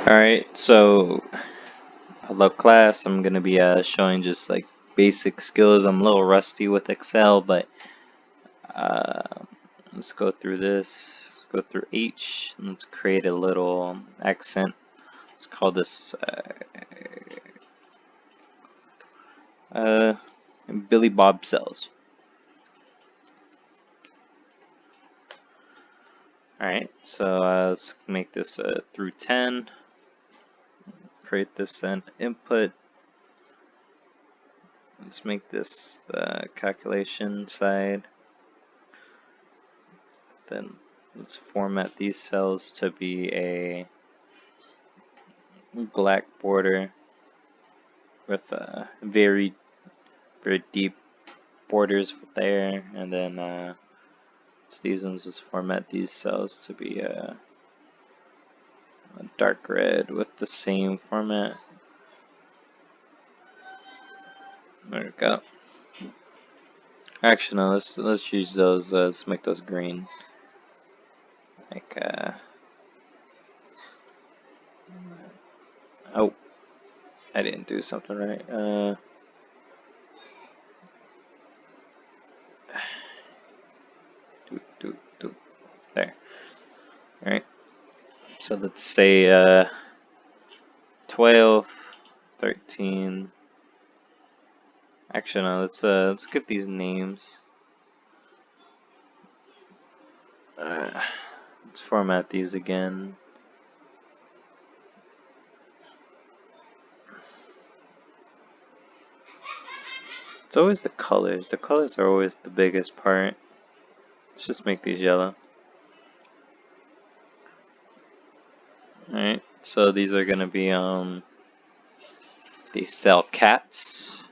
Alright, so hello class. I'm gonna be showing just like basic skills. I'm a little rusty with Excel, but uh, let's go through this. Go through H. And let's create a little accent. Let's call this uh, Billy Bob Cells. Alright, so let's make this through 10. Create this an input. Let's make this the calculation side. Then let's format these cells to be a black border with very deep borders there, and then these ones just format these cells to be a dark red with the same format. There we go. Actually, no. Let's use those. Let's make those green. Like oh, I didn't do something right. There. All right. So let's say 12, 13. Actually, no. Let's get these names. Let's format these again. It's always the colors. The colors are always the biggest part. Let's just make these yellow. Alright, so these are gonna be they sell cats,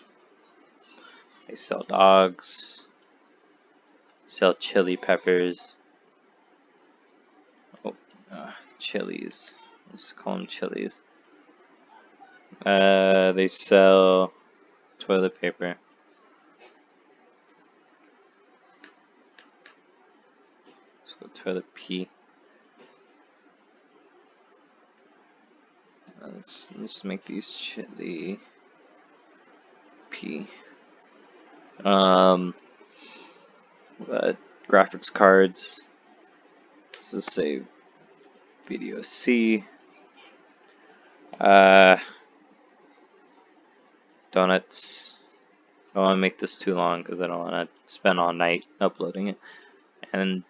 they sell dogs, sell chili peppers. Oh, chilies. Let's call them chilies. They sell toilet paper. Let's go toilet P. Let's make these chili P. Graphics cards. Let's just say video C. Donuts. I don't want to make this too long because I don't want to spend all night uploading it. And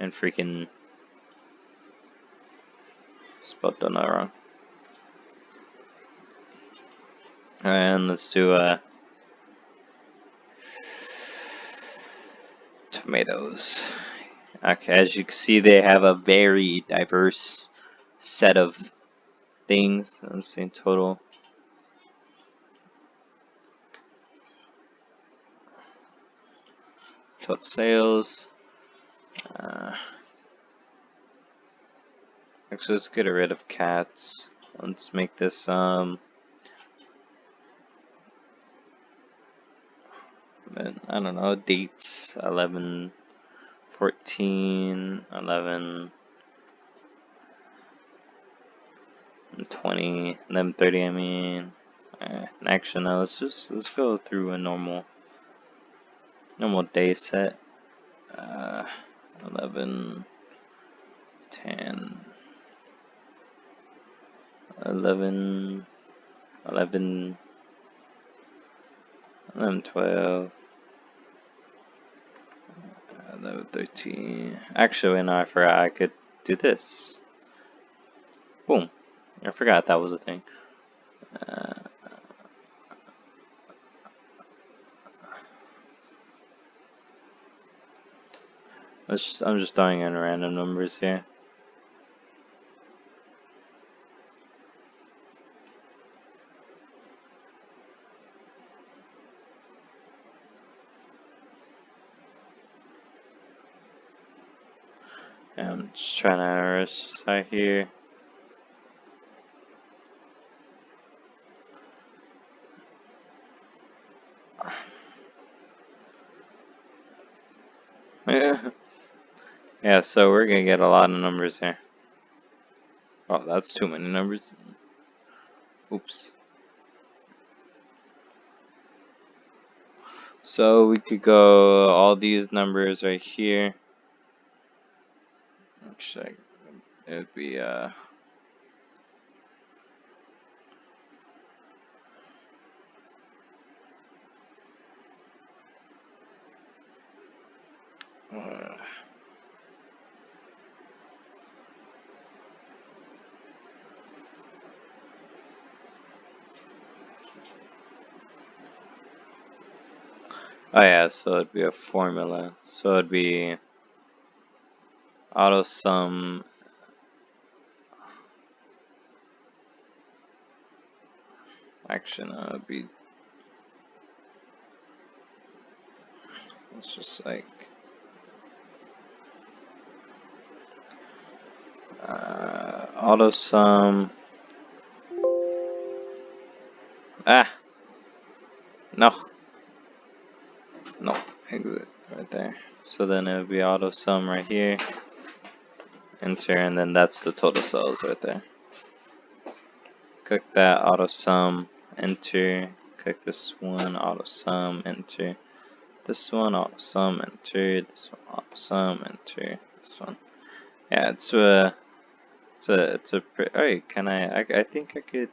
freaking spelled donut wrong. And let's do tomatoes. Okay, as you can see, they have a very diverse set of things. Let's see total. Total sales. Actually, let's get rid of cats. Let's make this I don't know, dates 11, 14, 11, and 20, 11, 30. I mean, actually, no. Let's go through a normal day set. 11, 10, 11, 11, 11, 12, 11, 13. Actually, no, I forgot I could do this. Boom. I forgot that was a thing. I'm just throwing in random numbers here. I'm just trying to start here. Yeah, so we're gonna get a lot of numbers here. Oh, that's too many numbers. Oops. So we could go all these numbers right here. Actually, it would be oh yeah, so it'd be a formula. So it'd be auto sum. Actually, no, it'd be. It's just like auto sum. Ah, no, no, exit right there. So then it would be auto sum right here. Enter, and then that's the total cells right there. Click that, auto sum, enter. Click this one, auto sum, enter. This one, auto sum, enter. This one, auto sum, enter. This one. Yeah, it's a, alright, I think I could,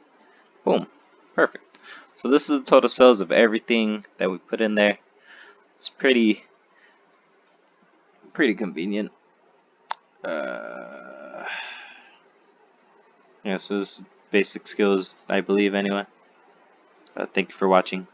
boom, perfect. So this is the total cells of everything that we put in there. It's pretty convenient. Yeah, so this is basic skills, I believe, anyway. Thank you for watching.